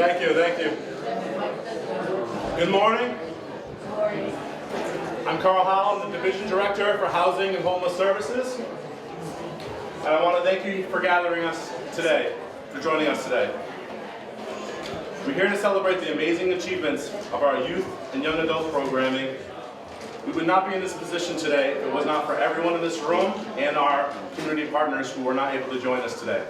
Thank you, thank you. Good morning. I'm Howell, I'm the Division Director for Housing and Homeless Services. And I want to thank you for gathering us today, for joining us today. We're here to celebrate the amazing achievements of our youth and young adult programming. We would not be in this position today if it was not for everyone in this room and our community partners who were not able to join us today.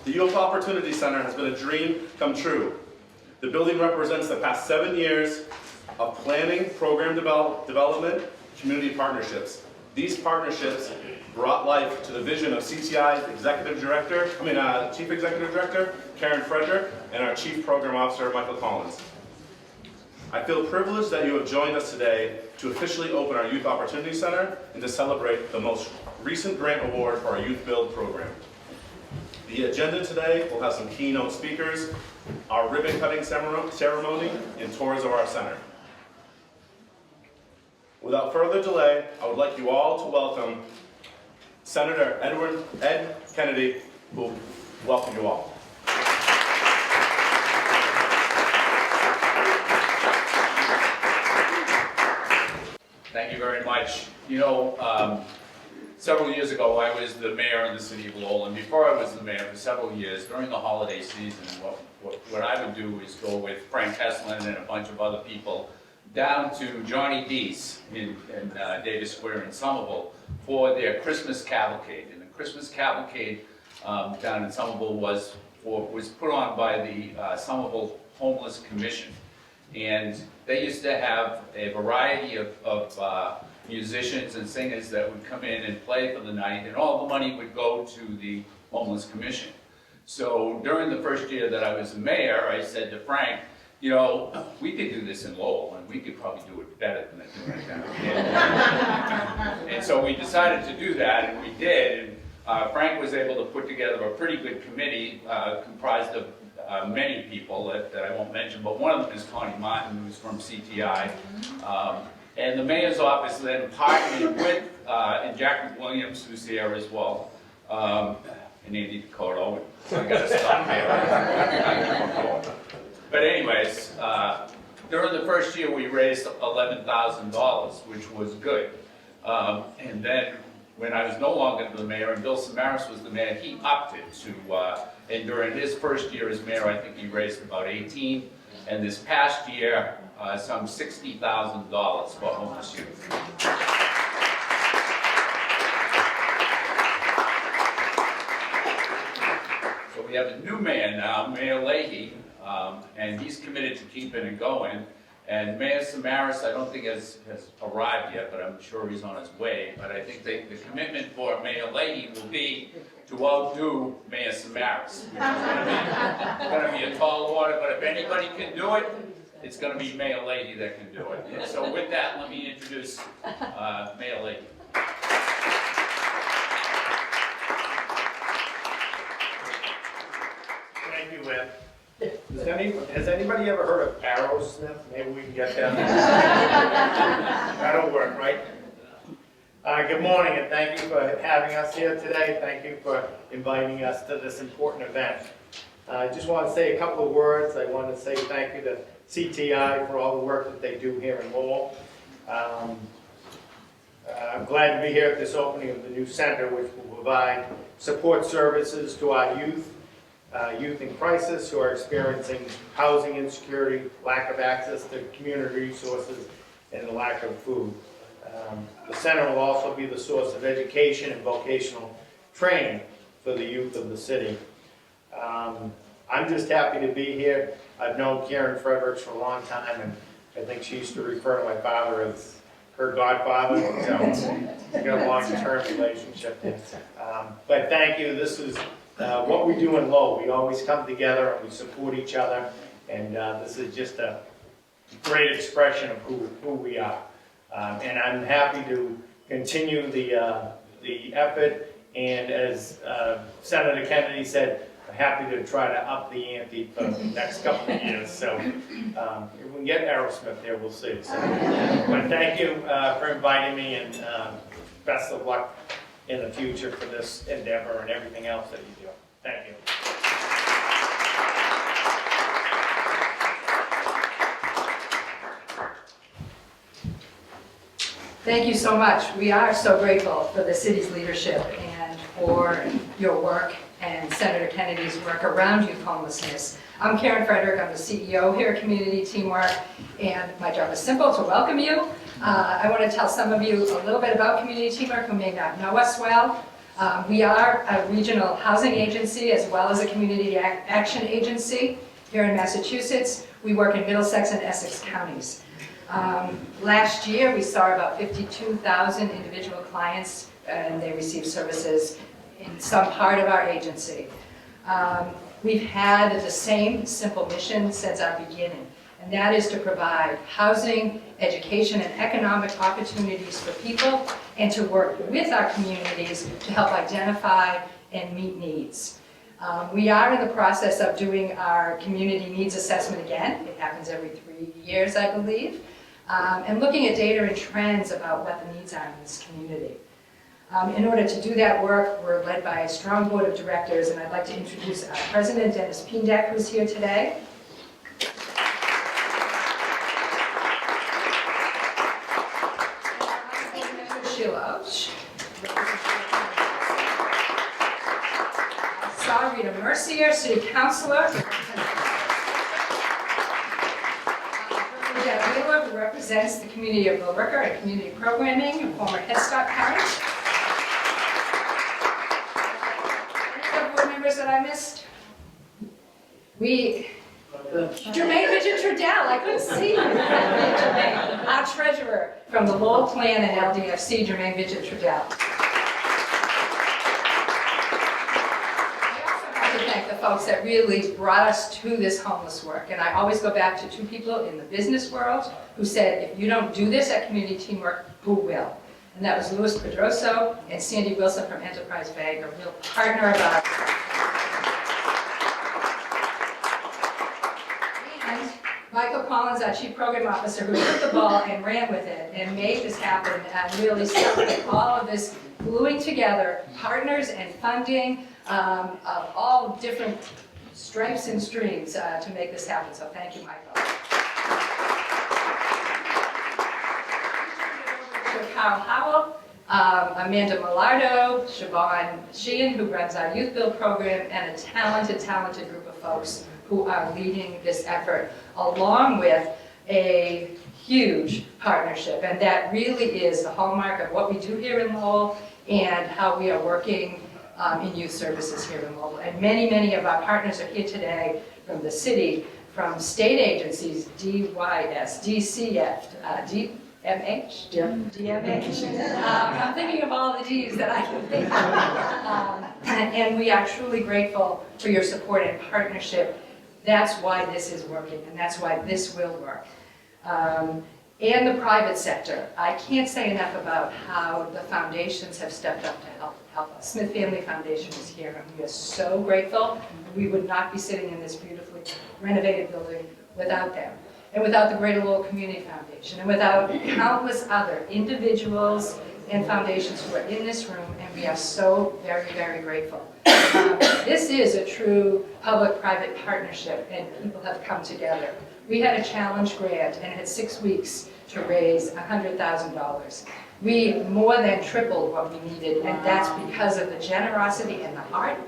The Youth Opportunity Center has been a dream come true. The building represents the past 7 years of planning, program development, community partnerships. These partnerships brought life to the vision of CTI's Chief Executive Director, Frederick, and our Chief Program Officer, Michael Collins. I feel privileged that you have joined us today to officially open our Youth Opportunity Center and to celebrate the most recent grant award for our Youthbuild program. The agenda today will have some keynote speakers, our ribbon cutting ceremony, and tours of our center. Without further delay, I would like you all to welcome Senator Ed Kennedy, who will welcome you all. Thank you very much. You know, several years ago, I was the mayor in the city of Lowell, and before I was the mayor for several years, during the holiday season, what I would do is go with Frank Heslin and a bunch of other people down to Johnny D's in Davis Square in Somerville for their Christmas cavalcade. And the Christmas cavalcade down in Somerville was put on by the Somerville Homeless Commission. And they used to have a variety of musicians and singers that would come in and play for the night, and all the money would go to the Homeless Commission. So during the first year that I was the mayor, I said to Frank, you know, we could do this in Lowell, and we could probably do it better than they're doing it down here. And so we decided to do that, and we did. And Frank was able to put together a pretty good committee comprised of many people that I won't mention, but one of them is Connie Martin, who's from CTI. And the mayor's office then partnered with, and Jack McWilliams, who's here as well, and Andy Dakota. So I got to stop here. But anyways, during the first year we raised $11,000, which was good. And then when I was no longer the mayor and Bill Samaras was the mayor, he upped it to, and during his first year as mayor, I think he raised about 18. And this past year, some $60,000 for homeless youth. So we have a new mayor now, Mayor Leahy, and he's committed to keeping it going. And Mayor Samaras, I don't think has arrived yet, but I'm sure he's on his way. But I think the commitment for Mayor Leahy will be to outdo Mayor Samaras, which is going to be a tall order. But if anybody can do it, it's going to be Mayor Leahy that can do it. And so with that, let me introduce Mayor Leahy. Thank you, Ed. Has anybody ever heard of Aerosmith? Maybe we can get that. That'll work, right? Good morning, and thank you for having us here today. Thank you for inviting us to this important event. I just want to say a couple of words. I want to say thank you to CTI for all the work that they do here in Lowell. I'm glad to be here at this opening of the new center, which will provide support services to our youth in crisis who are experiencing housing insecurity, lack of access to community resources, and the lack of food. The center will also be the source of education and vocational training for the youth of the city. I'm just happy to be here. I've known Karen Frederick for a long time, and I think she used to refer to my father as her godfather. So we've got a long-term relationship. But thank you. This is what we do in Lowell. We always come together and we support each other, and this is just a great expression of who we are. And I'm happy to continue the effort, and as Senator Kennedy said, I'm happy to try to up the ante for the next couple of years. So if we can get Aerosmith there, we'll see. So, but thank you for inviting me, and best of luck in the future for this endeavor and everything else that you do. Thank you. Thank you so much. We are so grateful for the city's leadership and for your work and Senator Kennedy's work around youth homelessness. I'm Frederick. I'm the CEO here at Community Teamwork, and my job is simple: to welcome you. I want to tell some of you a little bit about Community Teamwork who may not know us well. We are a regional housing agency as well as a community action agency here in Massachusetts. We work in Middlesex and Essex counties. Last year, we saw about 52,000 individual clients, and they received services in some part of our agency. We've had the same simple mission since our beginning, and that is to provide housing, education, and economic opportunities for people, and to work with our communities to help identify and meet needs. We are in the process of doing our community needs assessment again. It happens every 3 years, I believe, and looking at data and trends about what the needs are in this community. In order to do that work, we're led by a strong board of directors, and I'd like to introduce our president, Dennis Pindek, who's here today. Rita Mercier, City Councilor. Byrne, who represents the community of Billerica and community programming, a former Head Start parent. Any other board members that I missed? Jermaine Vigil-Trudell, I couldn't see you. Our treasurer from the Lowell Plan and LDFC, Jermaine Vigil-Trudell. Thank the folks that really brought us to this homeless work. And I always go back to two people in the business world who said, if you don't do this at Community Teamwork, who will? And that was Louis Pedroso and Sandy Wilson from Enterprise Bank, a real partner of ours. And Michael Collins, our Chief Program Officer, who took the ball and ran with it and made this happen and really started all of this gluing together partners and funding of all different stripes and streams to make this happen. So thank you, Michael. Carl Howell, Amanda Millardo, Siobhan Sheehan, who runs our Youthbuild program, and a talented group of folks who are leading this effort, along with a huge partnership. And that really is the hallmark of what we do here in Lowell and how we are working in youth services here in Lowell. And many of our partners are here today from the city, from state agencies, DYS, DCF, DMH? DMH. I'm thinking of all the Ds that I can think of. And we are truly grateful for your support and partnership. That's why this is working, and that's why this will work. And the private sector. I can't say enough about how the foundations have stepped up to help us. Smith Family Foundation is here, and we are so grateful. We would not be sitting in this beautifully renovated building without them, and without the Greater Lowell Community Foundation, and without countless other individuals and foundations who are in this room, and we are so very grateful. This is a true public-private partnership, and people have come together. We had a challenge grant and had 6 weeks to raise $100,000. We more than tripled what we needed, and that's because of the generosity and the heart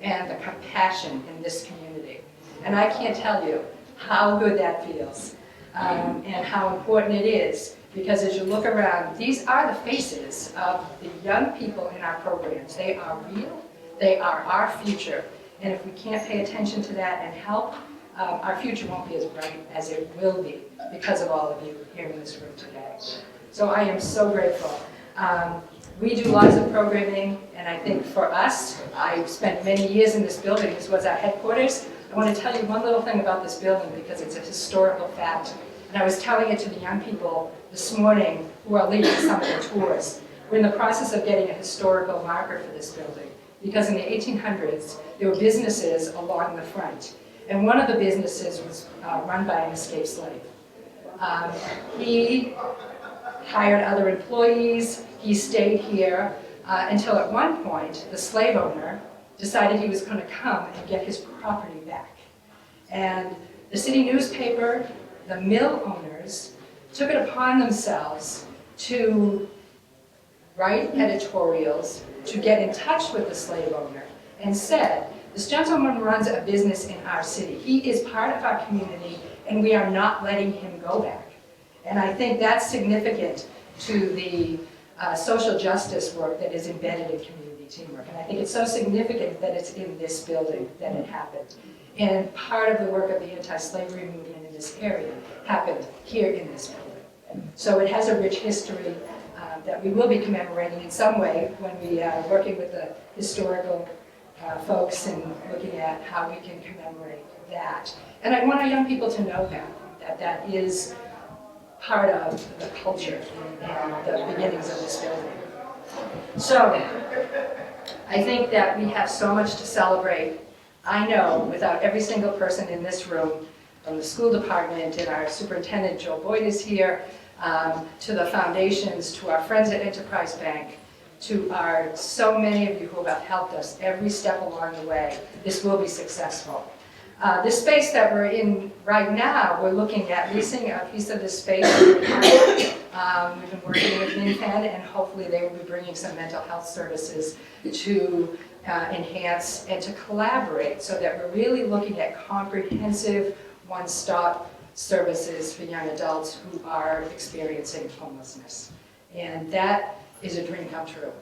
and the compassion in this community. And I can't tell you how good that feels and how important it is, because as you look around, these are the faces of the young people in our programs. They are real, they are our future, and if we can't pay attention to that and help, our future won't be as bright as it will be because of all of you here in this room today. So I am so grateful. We do lots of programming, and I think for us, I spent many years in this building. This was our headquarters. I want to tell you one little thing about this building because it's a historical fact. And I was telling it to the young people this morning who are leading some of the tours. We're in the process of getting a historical marker for this building because in the 1800s, there were businesses along the front. And one of the businesses was run by an escaped slave. He hired other employees. He stayed here until at one point, the slave owner decided he was going to come and get his property back. And the city newspaper, the mill owners, took it upon themselves to write editorials to get in touch with the slave owner and said, this gentleman runs a business in our city. He is part of our community, and we are not letting him go back. And I think that's significant to the social justice work that is embedded in community teamwork. And I think it's so significant that it's in this building that it happened. And part of the work of the anti-slavery movement in this area happened here in this building. So it has a rich history that we will be commemorating in some way when we are working with the historical folks and looking at how we can commemorate that. And I want our young people to know that is part of the culture and the beginnings of this building. So I think that we have so much to celebrate. I know without every single person in this room, from the school department, and our superintendent Joe Boyd is here, to the foundations, to our friends at Enterprise Bank, to our so many of you who have helped us every step along the way, this will be successful. This space that we're in right now, we're looking at leasing a piece of this space. We've been working with MinFed, and hopefully they will be bringing some mental health services to enhance and to collaborate so that we're really looking at comprehensive one-stop services for young adults who are experiencing homelessness. And that is a dream come true.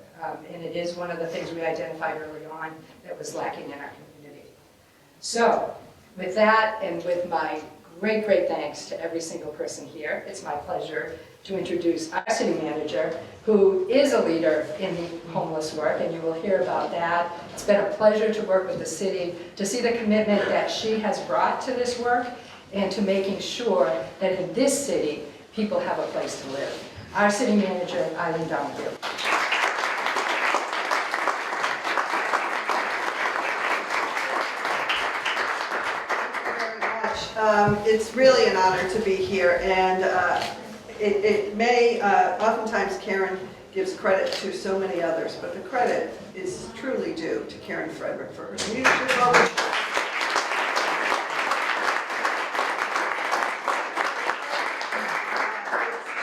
And it is one of the things we identified early on that was lacking in our community. So, with that, and with my great, great thanks to every single person here, it's my pleasure to introduce our city manager, who is a leader in the homeless work, and you will hear about that. It's been a pleasure to work with the city, to see the commitment that she has brought to this work, and to making sure that in this city, people have a place to live. Our city manager, Eileen Donoghue. It's really an honor to be here, and it may, oftentimes Karen gives credit to so many others, but the credit is truly due to Karen Frederick for her leadership.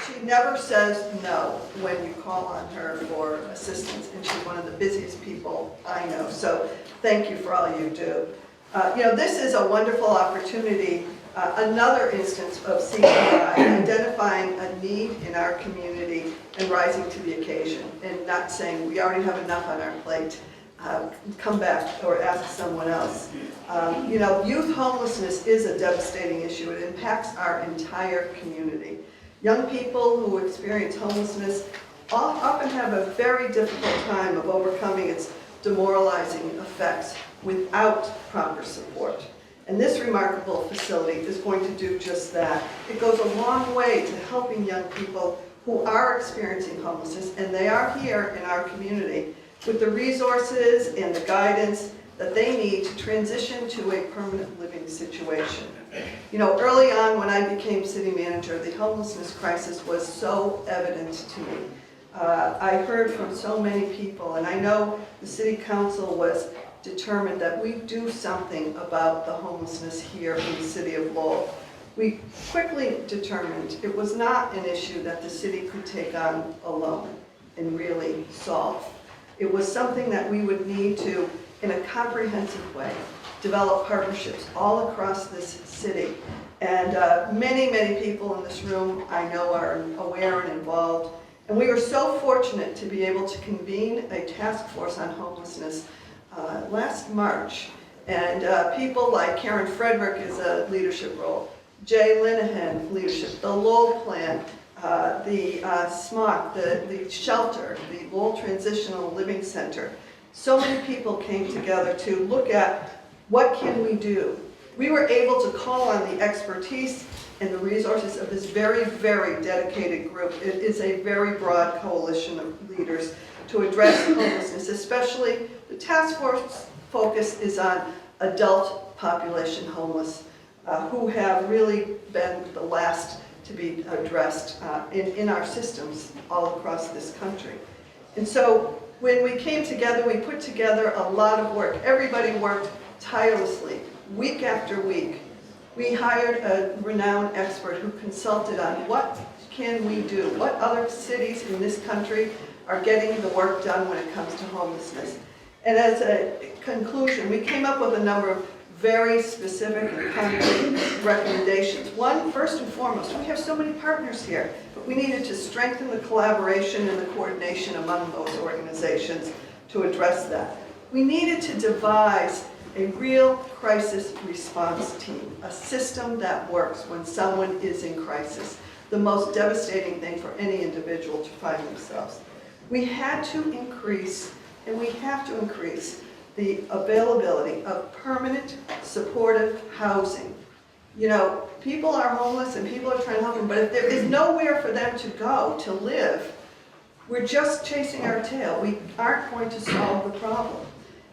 She never says no when you call on her for assistance, and she's one of the busiest people I know, so thank you for all you do. This is a wonderful opportunity, another instance of CTI, identifying a need in our community and rising to the occasion, and not saying we already have enough on our plate, come back or ask someone else. Youth homelessness is a devastating issue. It impacts our entire community. Young people who experience homelessness often have a very difficult time of overcoming its demoralizing effects without proper support. And this remarkable facility is going to do just that. It goes a long way to helping young people who are experiencing homelessness, and they are here in our community, with the resources and the guidance that they need to transition to a permanent living situation. Early on when I became city manager, the homelessness crisis was so evident to me. I heard from so many people, and I know the city council was determined that we do something about the homelessness here in the city of Lowell. We quickly determined it was not an issue that the city could take on alone and really solve. It was something that we would need to, in a comprehensive way, develop partnerships all across this city. And many, many people in this room I know are aware and involved. And we were so fortunate to be able to convene a task force on homelessness last March. And people like Karen Frederick is a leadership role, Jay Linehan, leadership, the Lowell Plan, the SMOC, the shelter, the Lowell Transitional Living Center. So many people came together to look at what can we do. We were able to call on the expertise and the resources of this very, very dedicated group. It is a very broad coalition of leaders to address homelessness, especially the task force focus is on adult population homeless, who have really been the last to be addressed in our systems all across this country. And so when we came together, we put together a lot of work. Everybody worked tirelessly, week after week. We hired a renowned expert who consulted on what can we do, what other cities in this country are getting the work done when it comes to homelessness. And as a conclusion, we came up with a number of very specific and concrete recommendations. One, first and foremost, we have so many partners here, but we needed to strengthen the collaboration and the coordination among those organizations to address that. We needed to devise a real crisis response team, a system that works when someone is in crisis, the most devastating thing for any individual to find themselves. We had to increase, and we have to increase, the availability of permanent supportive housing. You know, people are homeless and people are trying to help them, but if there is nowhere for them to go to live, we're just chasing our tail. We aren't going to solve the problem.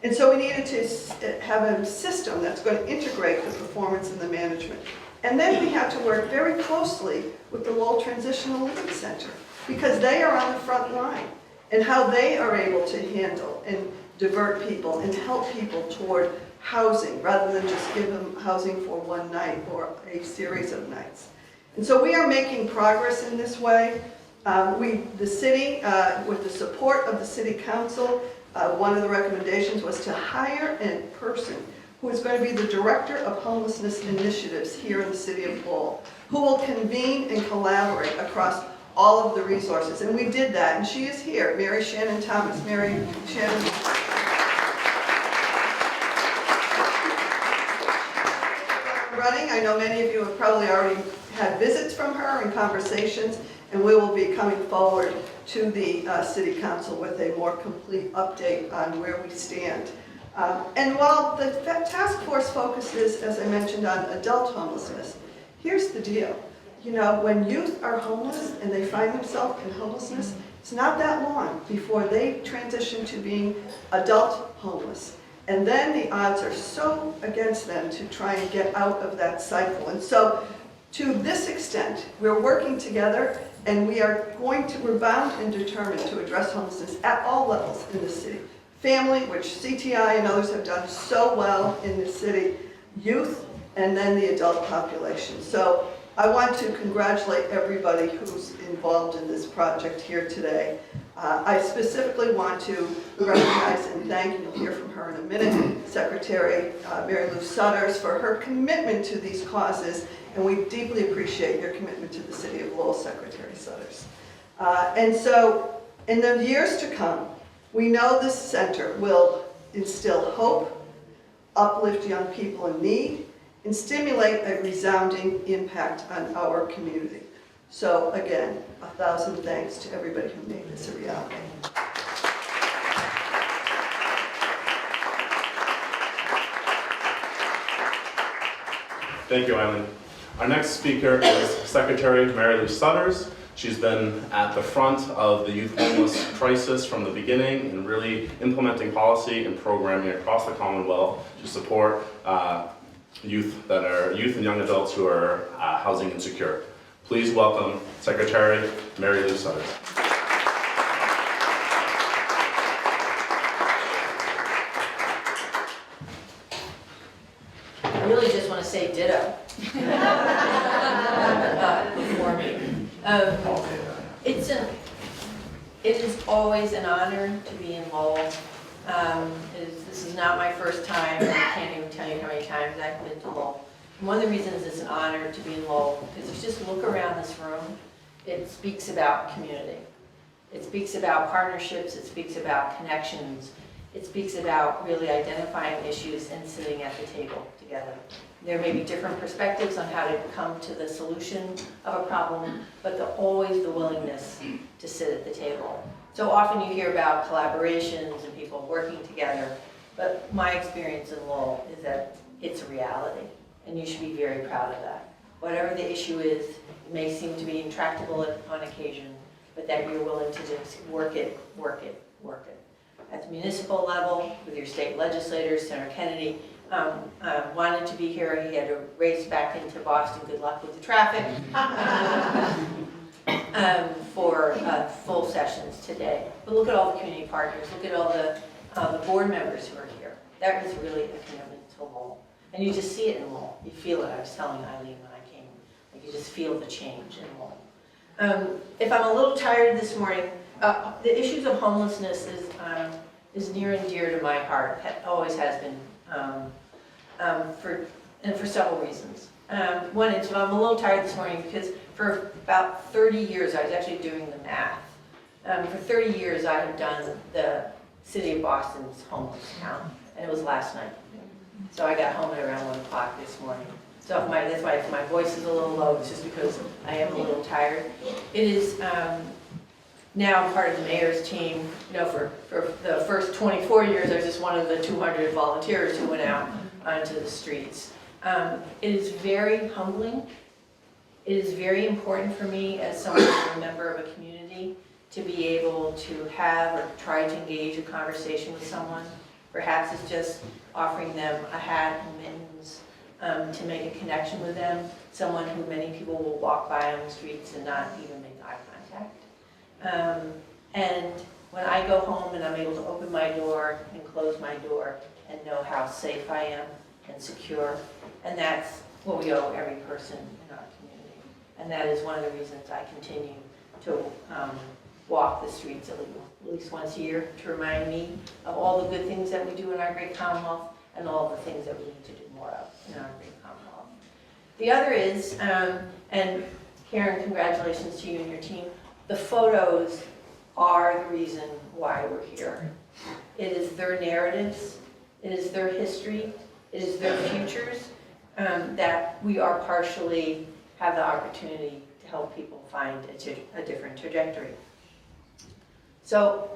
And so we needed to have a system that's going to integrate the performance and the management. And then we have to work very closely with the Lowell Transitional Living Center, because they are on the front line, and how they are able to handle and divert people and help people toward housing, rather than just give them housing for one night or a series of nights. And so we are making progress in this way. The city, with the support of the City Council, one of the recommendations was to hire a person who is going to be the Director of Homelessness Initiatives here in the City of Lowell, who will convene and collaborate across all of the resources. And we did that, and she is here, Mary Shannon Thomas. Mary Shannon. Running. I know many of you have probably already had visits from her and conversations, and we will be coming forward to the City Council with a more complete update on where we stand. And while the task force focuses, as I mentioned, on adult homelessness, here's the deal. You know, when youth are homeless and they find themselves in homelessness, it's not that long before they transition to being adult homeless. And then the odds are so against them to try and get out of that cycle. And so, to this extent, we're working together, and we're bound and determined to address homelessness at all levels in the city. Family, which CTI and others have done so well in the city, youth, and then the adult population. So I want to congratulate everybody who's involved in this project here today. I specifically want to recognize and thank, you'll hear from her in a minute, Secretary Marylou Sudders, for her commitment to these causes, and we deeply appreciate your commitment to the City of Lowell, Secretary Sudders. And so, in the years to come, we know this center will instill hope, uplift young people in need, and stimulate a resounding impact on our community. So again, 1,000 thanks to everybody who made this a reality. Thank you, Eileen. Our next speaker is Secretary Marylou Sudders. She's been at the front of the youth homeless crisis from the beginning and really implementing policy and programming across the Commonwealth to support youth and young adults who are housing insecure. Please welcome Secretary Marylou Sudders. I really just want to say ditto before me. It is always an honor to be in Lowell. This is not my first time, and I can't even tell you how many times I've been to Lowell. And one of the reasons it's an honor to be in Lowell, because if you just look around this room, it speaks about community. It speaks about partnerships, it speaks about connections, it speaks about really identifying issues and sitting at the table together. There may be different perspectives on how to come to the solution of a problem, but always the willingness to sit at the table. So often you hear about collaborations and people working together, but my experience in Lowell is that it's a reality, and you should be very proud of that. Whatever the issue is, it may seem to be intractable on occasion, but that you're willing to just work it. At the municipal level, with your state legislators, Senator Kennedy wanted to be here. He had to race back into Boston. Good luck with the traffic. For full sessions today. But look at all the community partners. Look at all the board members who are here. That is really a commitment to Lowell. And you just see it in Lowell. You feel it. I was telling Eileen when I came. Like you just feel the change in Lowell. If I'm a little tired this morning, The issues of homelessness is near and dear to my heart, always has been, for several reasons. One is, I'm a little tired this morning because for about 30 years, I was actually doing the math. For 30 years, I have done the City of Boston's homeless count, and it was last night. So I got home at around 1 o'clock this morning. So that's why if my voice is a little low, it's just because I am a little tired. It is, now I'm part of the mayor's team. You know, for the first 24 years, I was just one of the 200 volunteers who went out onto the streets. It is very humbling. It is very important for me as someone who's a member of a community to be able to have or try to engage a conversation with someone. Perhaps it's just offering them a hat and mittens to make a connection with them, someone who many people will walk by on the streets and not even make eye contact. And when I go home and I'm able to open my door and close my door and know how safe I am and secure, and that's what we owe every person in our community. And that is one of the reasons I continue to walk the streets at least once a year to remind me of all the good things that we do in our great Commonwealth and all the things that we need to do more of in our great Commonwealth. The other is, and Karen, congratulations to you and your team, the photos are the reason why we're here. It is their narratives, it is their history, it is their futures that we are partially have the opportunity to help people find a different trajectory. So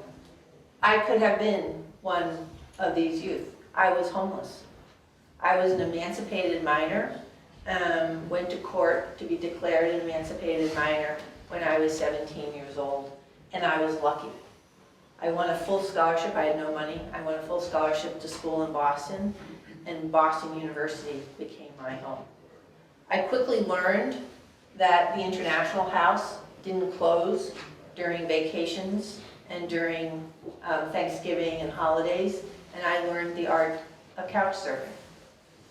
I could have been one of these youth. I was homeless. I was an emancipated minor, went to court to be declared an emancipated minor when I was 17 years old, and I was lucky. I won a full scholarship. I had no money. I won a full scholarship to school in Boston, and Boston University became my home. I quickly learned that the International House didn't close during vacations and during Thanksgiving and holidays, and I learned the art of couch surfing.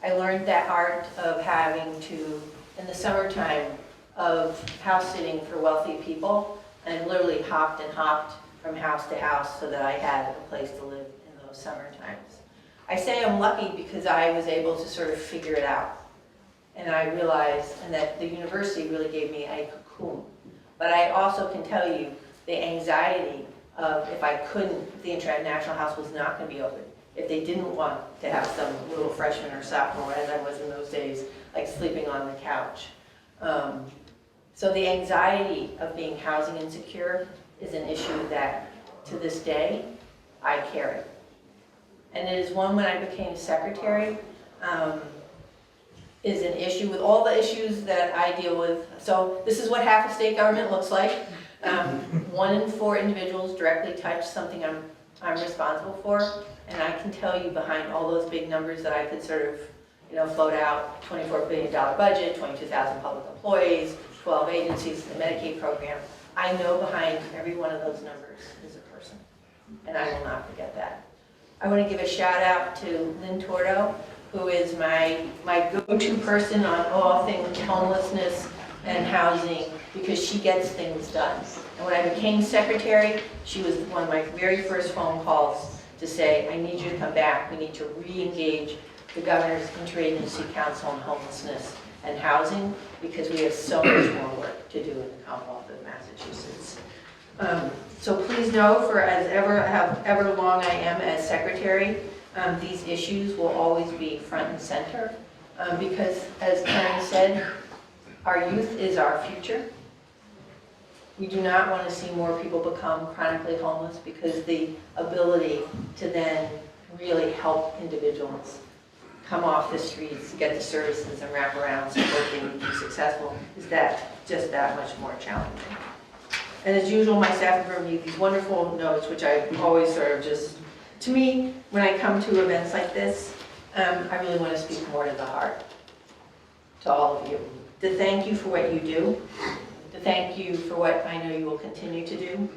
I learned that art of having to, in the summertime, of house sitting for wealthy people, and literally hopped and hopped from house to house so that I had a place to live in those summer times. I say I'm lucky because I was able to sort of figure it out. And I realized, and that the university really gave me a cocoon. But I also can tell you the anxiety of if I couldn't, if the International House was not going to be open, if they didn't want to have some little freshman or sophomore, as I was in those days, like sleeping on the couch. So the anxiety of being housing insecure is an issue that, to this day, I carry. And it is one when I became secretary, is an issue with all the issues that I deal with. So this is what half of state government looks like. 1 in 4 individuals directly touch something I'm responsible for. And I can tell you behind all those big numbers that I could sort of, float out, $24 billion budget, 22,000 public employees, 12 agencies, the Medicaid program. I know behind every one of those numbers is a person, and I will not forget that. I want to give a shout out to Lynn Tordo, who is my go-to person on all things homelessness and housing, because she gets things done. And when I became secretary, she was one of my very first phone calls to say, I need you to come back. We need to re-engage the Governor's Interagency Council on Homelessness and Housing, because we have so much more work to do in the Commonwealth of Massachusetts. So please know, for however long I am as secretary, these issues will always be front and center, because as Karen said, our youth is our future. We do not want to see more people become chronically homeless, because the ability to then really help individuals come off the streets, get the services and wrap around support they need to be successful is just that much more challenging. And as usual, my staff have given me these wonderful notes, which I always sort of just, to me, when I come to events like this, I really want to speak more to the heart, to all of you. To thank you for what you do, to thank you for what I know you will continue to do,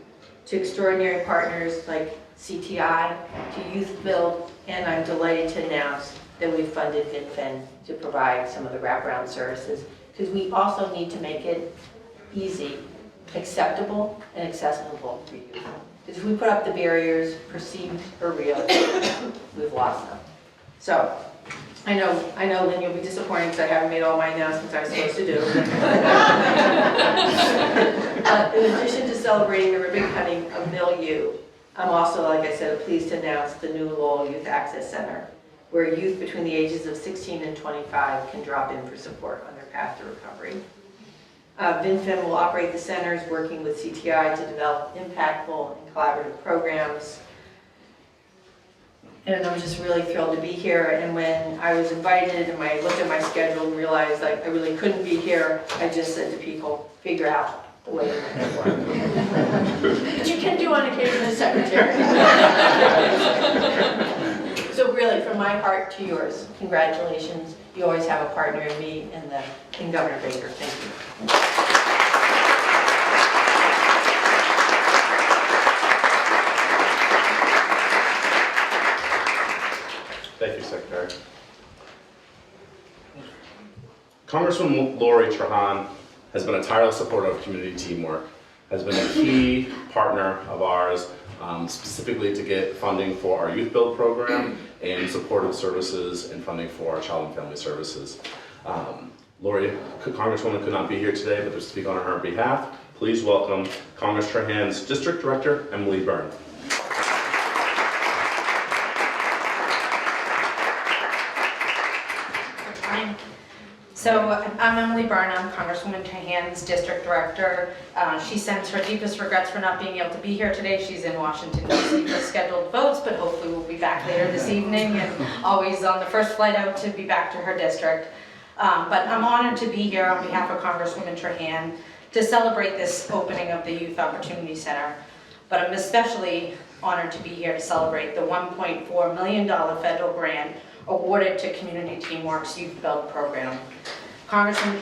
to extraordinary partners like CTI, to Youthbuild, and I'm delighted to announce that we've funded VinFen to provide some of the wraparound services, because we also need to make it easy acceptable and accessible for youth. Because if we put up the barriers, perceived or real, we've lost them. So, I know, Lynn, you'll be disappointed because I haven't made all my announcements I was supposed to do. In addition to celebrating the ribbon cutting of Milieu, I'm also, like I said, pleased to announce the new Lowell Youth Access Center, where youth between the ages of 16 and 25 can drop in for support on their path to recovery. VinFem will operate the centers, working with CTI to develop impactful and collaborative programs. And I'm just really thrilled to be here. And when I was invited and I looked at my schedule and realized like I really couldn't be here, I just said to people, figure out the way to make it work. But you can do on occasion as secretary. So really, from my heart to yours, congratulations. You always have a partner in me and in Governor Baker. Thank you. Thank you, Secretary. Congresswoman Lori Trahan has been a tireless supporter of community teamwork, has been a key partner of ours, specifically to get funding for our Youthbuild program and supportive services and funding for our child and family services. Lori, Congresswoman could not be here today, but to speak on her behalf, please welcome Congress Trahan's District Director, Emily Byrne. So I'm Emily Byrne, I'm Congresswoman Trahan's District Director. She sends her deepest regrets for not being able to be here today. She's in Washington, D.C. for scheduled votes, but hopefully we'll be back later this evening and always on the first flight out to be back to her district. But I'm honored to be here on behalf of Congresswoman Trahan to celebrate this opening of the Youth Opportunity Center. But I'm especially honored to be here to celebrate the $1.4 million federal grant awarded to Community Teamwork's Youthbuild program. Congresswoman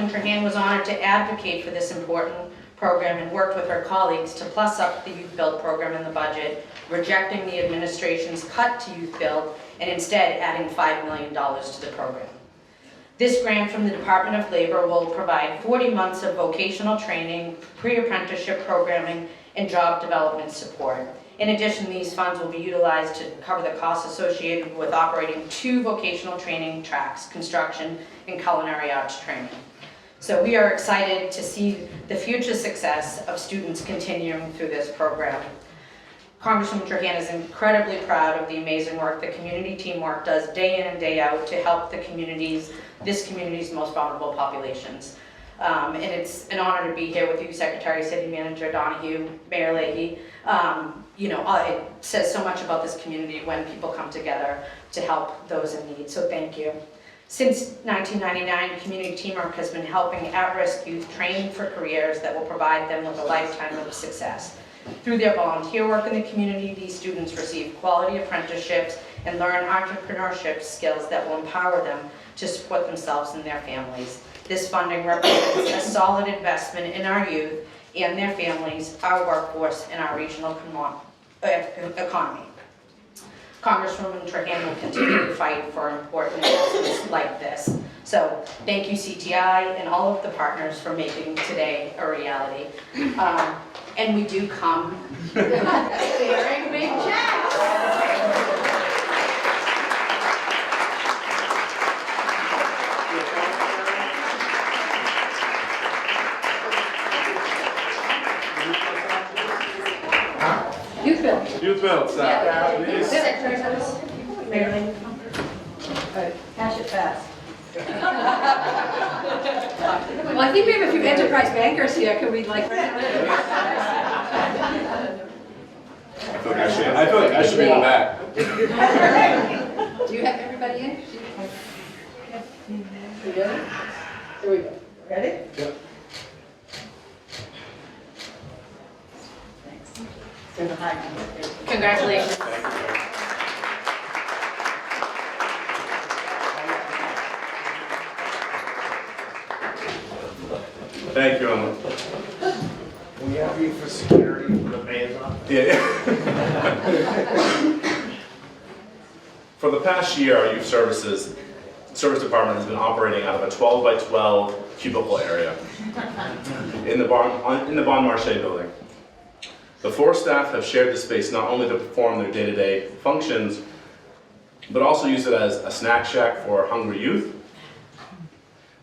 Trahan, was honored to advocate for this important program and worked with her colleagues to plus up the Youthbuild program in the budget, rejecting the administration's cut to Youthbuild and instead adding $5 million to the program. This grant from the Department of Labor will provide 40 months of vocational training, pre-apprenticeship programming, and job development support. In addition, these funds will be utilized to cover the costs associated with operating 2 vocational training tracks, construction and culinary arts training. So we are excited to see the future success of students continuing through this program. Congresswoman Trahan is incredibly proud of the amazing work that Community Teamwork does day in and day out to help the communities, this community's most vulnerable populations. And it's an honor to be here with you, Secretary, City Manager Donoghue, Mayor Leahy. It says so much about this community when people come together to help those in need, so thank you. Since 1999, Community Teamwork has been helping at-risk youth train for careers that will provide them with a lifetime of success. Through their volunteer work in the community, these students receive quality apprenticeships and learn entrepreneurship skills that will empower them to support themselves and their families. This funding represents a solid investment in our youth and their families, our workforce, and our regional economy. Congresswoman Trahan will continue to fight for important investments like this. So thank you, CTI, and all of the partners for making today a reality. And we do come bearing big checks. Youthbuild, staff, please. Marilyn, cash it fast. Well, I think we have a few enterprise bankers here. Can we I feel like I should be in the back. Do you have everybody in? You ready? Here we go. Ready? Yep. Congratulations. Thank you, Emily. We have you for security for the mayor's office. Yeah. For the past year, our youth services service department has been operating out of a 12 by 12 cubicle area in the Bon Marché building. The 4 staff have shared the space not only to perform their day-to-day functions, but also use it as a snack shack for hungry youth,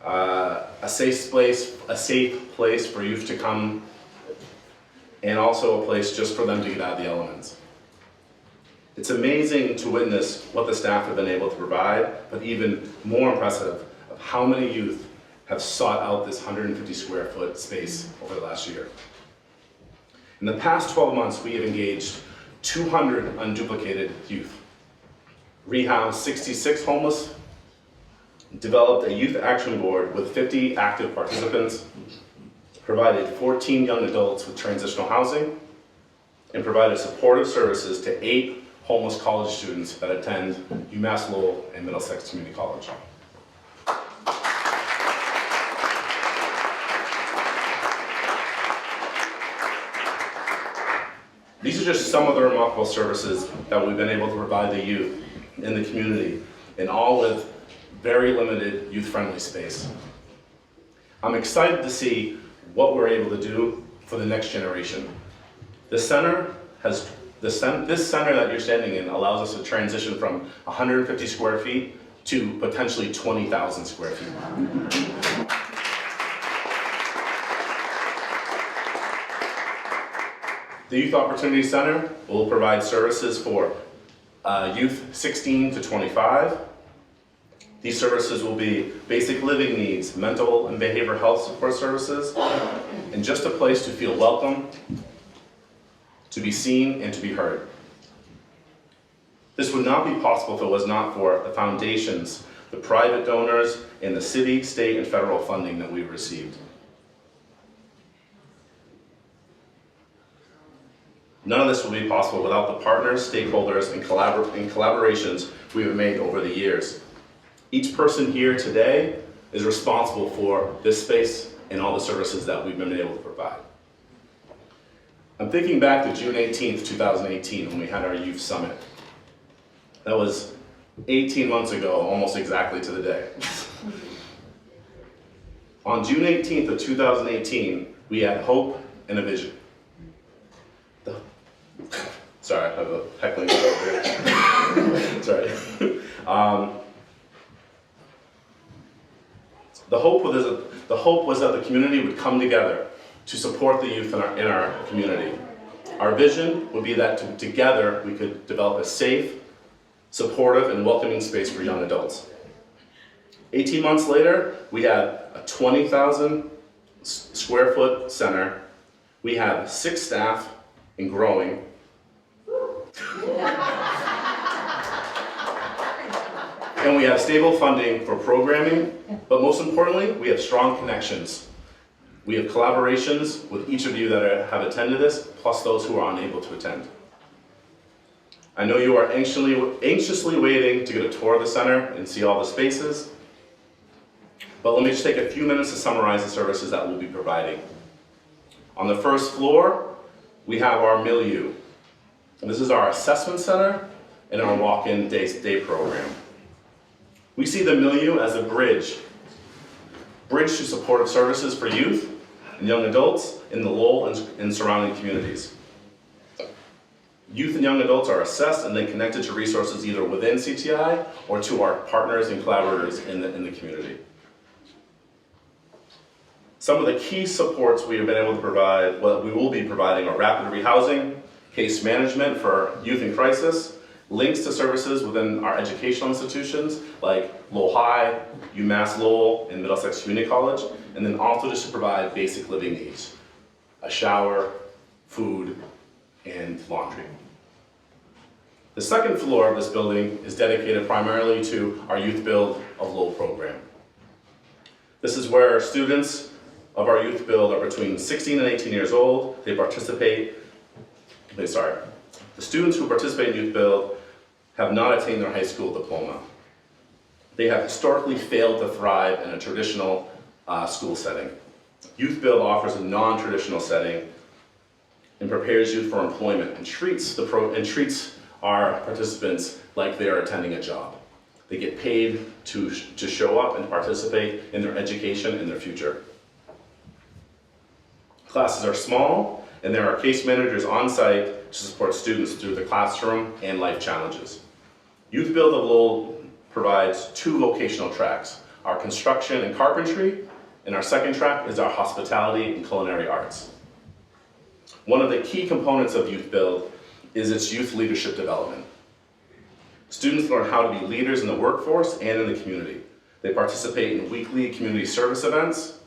a safe place for youth to come, and also a place just for them to get out of the elements. It's amazing to witness what the staff have been able to provide, but even more impressive of how many youth have sought out this 150 square foot space over the last year. In the past 12 months, we have engaged 200 unduplicated youth, rehoused 66 homeless, developed a youth action board with 50 active participants, provided 14 young adults with transitional housing, and provided supportive services to 8 homeless college students that attend UMass Lowell and Middlesex Community College. These are just some of the remarkable services that we've been able to provide the youth in the community, and all with very limited youth-friendly space. I'm excited to see what we're able to do for the next generation. This center that you're standing in allows us to transition from 150 square feet to potentially 20,000 square feet. The Youth Opportunity Center will provide services for youth 16 to 25. These services will be basic living needs, mental and behavioral health support services, and just a place to feel welcome, to be seen, and to be heard. This would not be possible if it was not for the foundations, the private donors, and the city, state, and federal funding that we've received. None of this will be possible without the partners, stakeholders, and collaborations we have made over the years. Each person here today is responsible for this space and all the services that we've been able to provide. I'm thinking back to June 18th, 2018, when we had our youth summit. That was 18 months ago, almost exactly to the day. On June 18th of 2018, we had hope and a vision. Sorry, I have a heckling over here. Sorry. The hope was that the community would come together to support the youth in our community. Our vision would be that together we could develop a safe, supportive, and welcoming space for young adults. 18 months later, we had a 20,000 square foot center. We have 6 staff and growing. And we have stable funding for programming, but most importantly, we have strong connections. We have collaborations with each of you that have attended this, plus those who are unable to attend. I know you are anxiously waiting to get a tour of the center and see all the spaces, but let me just take a few minutes to summarize the services that we'll be providing. On the first floor, we have our Marylou. This is our assessment center and our walk-in day program. We see the Marylou as a bridge to supportive services for youth and young adults in the Lowell and surrounding communities. Youth and young adults are assessed and then connected to resources either within CTI or to our partners and collaborators in the community. Some of the key supports we have been able to provide, what we will be providing, are rapid rehousing, case management for youth in crisis, links to services within our educational institutions like Lowell High, UMass Lowell, and Middlesex Community College, and then also just to provide basic living needs, a shower, food, and laundry. The second floor of this building is dedicated primarily to our Youthbuild of Lowell program. This is where students of our Youthbuild are between 16 and 18 years old. The students who participate in Youthbuild have not attained their high school diploma. They have historically failed to thrive in a traditional school setting. Youthbuild offers a non-traditional setting and prepares youth for employment and treats our participants like they are attending a job. They get paid to show up and participate in their education and their future. Classes are small, and there are case managers on site to support students through the classroom and life challenges. Youthbuild of Lowell provides 2 vocational tracks, our construction and carpentry, and our second track is our hospitality and culinary arts. One of the key components of Youthbuild is its youth leadership development. Students learn how to be leaders in the workforce and in the community. They participate in weekly community service events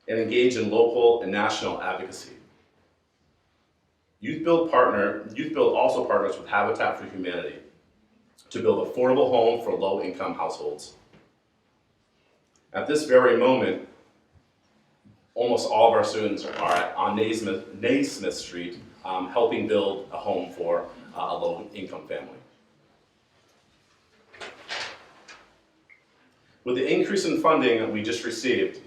and engage in local and national advocacy. Youthbuild also partners with Habitat for Humanity to build affordable homes for low-income households. At this very moment, almost all of our students are on Naismith Street helping build a home for a low-income family. With the increase in funding that we just received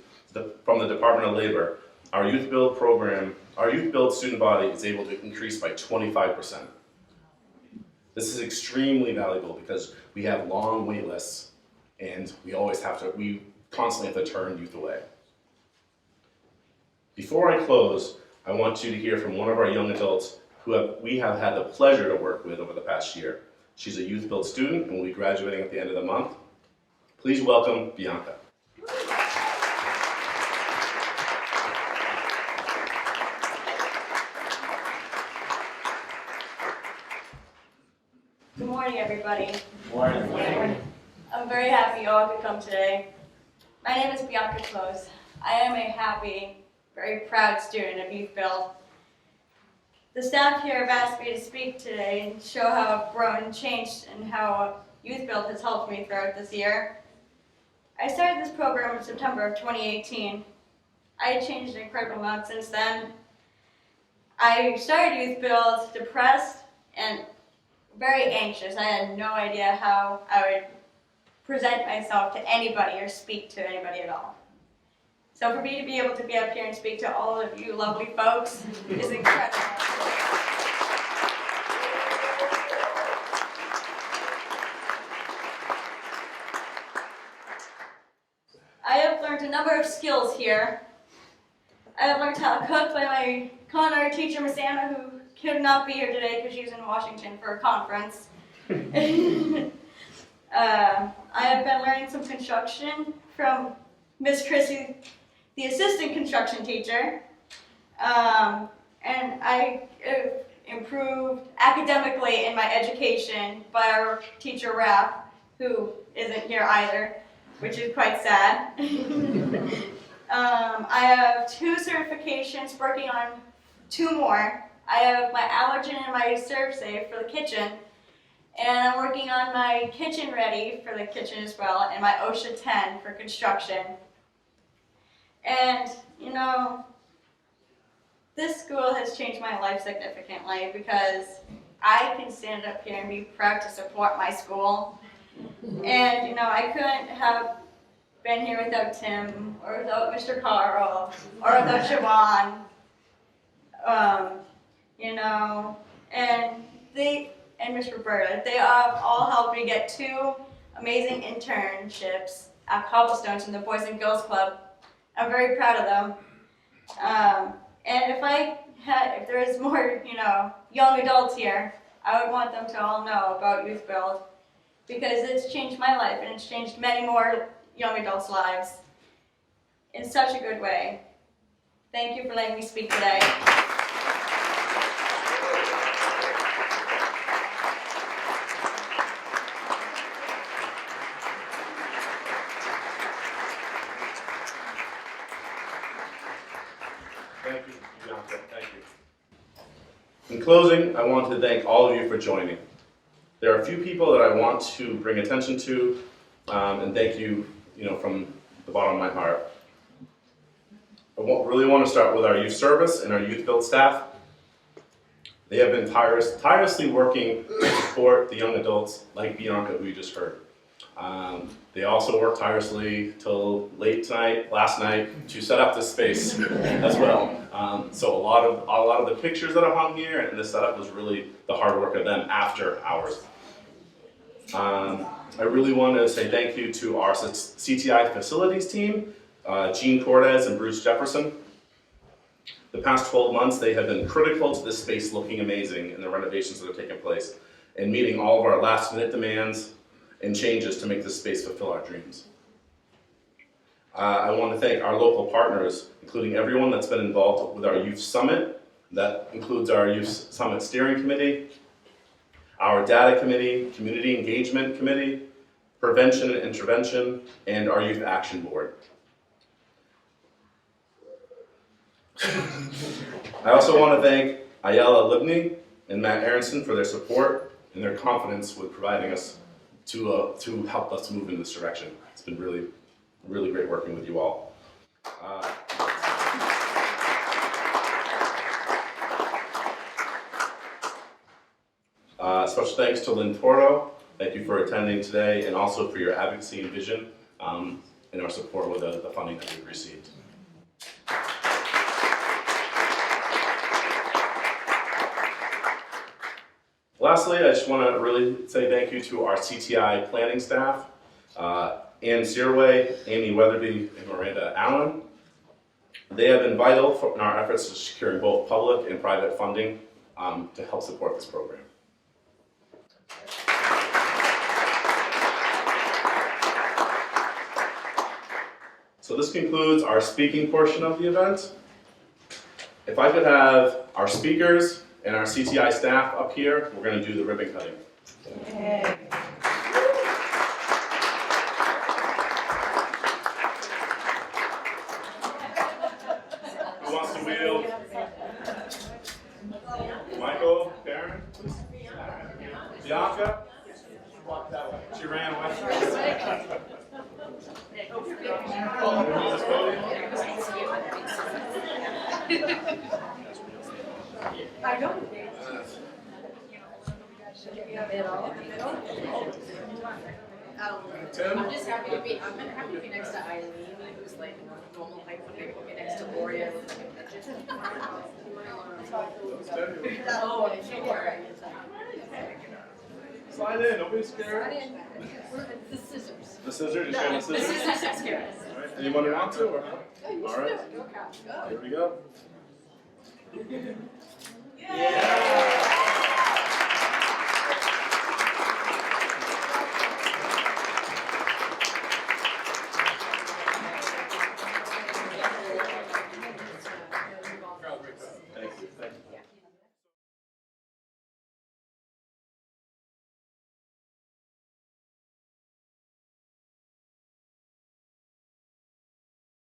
from the Department of Labor, our Youthbuild student body is able to increase by 25%. This is extremely valuable because we have long wait lists and we constantly have to turn youth away. Before I close, I want you to hear from one of our young adults who we have had the pleasure to work with over the past year. She's a Youthbuild student and will be graduating at the end of the month. Please welcome Bianca. Good morning, everybody. Morning. I'm very happy you all could come today. My name is Bianca Close. I am a happy, very proud student of Youthbuild. The staff here have asked me to speak today and show how I've grown and changed and how Youthbuild has helped me throughout this year. I started this program in September of 2018. I have changed an incredible amount since then. I started Youthbuild depressed and very anxious. I had no idea how I would present myself to anybody or speak to anybody at all. So for me to be able to be up here and speak to all of you lovely folks is incredible. I have learned a number of skills here. I have learned how to cook by my culinary teacher, Miss Anna, who could not be here today because she's in Washington for a conference. I have been learning some construction from Miss Chrissy, the assistant construction teacher. And I improved academically in my education by our teacher, Raph, who isn't here either, which is quite sad. I have 2 certifications, working on 2 more. I have my allergen and my serve safe for the kitchen, and I'm working on my kitchen ready for the kitchen as well, and my OSHA 10 for construction. And you know, this school has changed my life significantly because I can stand up here and be proud to support my school. And you know, I couldn't have been here without Tim, or without Mr. Carl, or without Siobhan. You know, and Miss Roberta, they have all helped me get 2 amazing internships at Cobblestones in the Boys and Girls Club. I'm very proud of them. And if there is more, you know, young adults here, I would want them to all know about Youthbuild because it's changed my life and it's changed many more young adults' lives in such a good way. Thank you for letting me speak today. Thank you, Bianca. Thank you. In closing, I want to thank all of you for joining. There are a few people that I want to bring attention to, and thank you, from the bottom of my heart. I really want to start with our youth service and our Youthbuild staff. They have been tirelessly working to support the young adults like Bianca, who you just heard. They also worked tirelessly till late tonight, last night, to set up this space as well. So a lot of the pictures that are hung here and the setup was really the hard work of them after hours. I really want to say thank you to our CTI facilities team, Gene Cortez and Bruce Jefferson. The past 12 months, they have been critical to this space looking amazing in the renovations that have taken place and meeting all of our last-minute demands and changes to make this space fulfill our dreams. I want to thank our local partners, including everyone that's been involved with our Youth Summit. That includes our Youth Summit Steering Committee, our Data Committee, Community Engagement Committee, Prevention and Intervention, and our Youth Action Board. I also want to thank Ayala Libney and Matt Aronson for their support and their confidence with providing us to help us move in this direction. It's been really, really great working with you all. Special thanks to Lynn Toro. Thank you for attending today and also for your advocacy and vision and our support with the funding that we've received. Lastly, I just want to really say thank you to our CTI planning staff, Ann Searway, Amy Weatherby, and Miranda Allen. They have been vital in our efforts to securing both public and private funding to help support this program. So this concludes our speaking portion of the event. If I could have our speakers and our CTI staff up here, we're going to do the ribbon cutting. Yay. Who wants to wield? Michael, Byrne, Bianca? She ran away. I don't. Tim? I'm just happy to be, I'm happy to be next to Eileen, who's like normal height, when they put me next to Gloria. Oh, I'm sure. Slide in, don't be scared. The scissors. The scissors, just grab the The scissors. scissors are scary. All right, anyone want to or not? All right, here we go.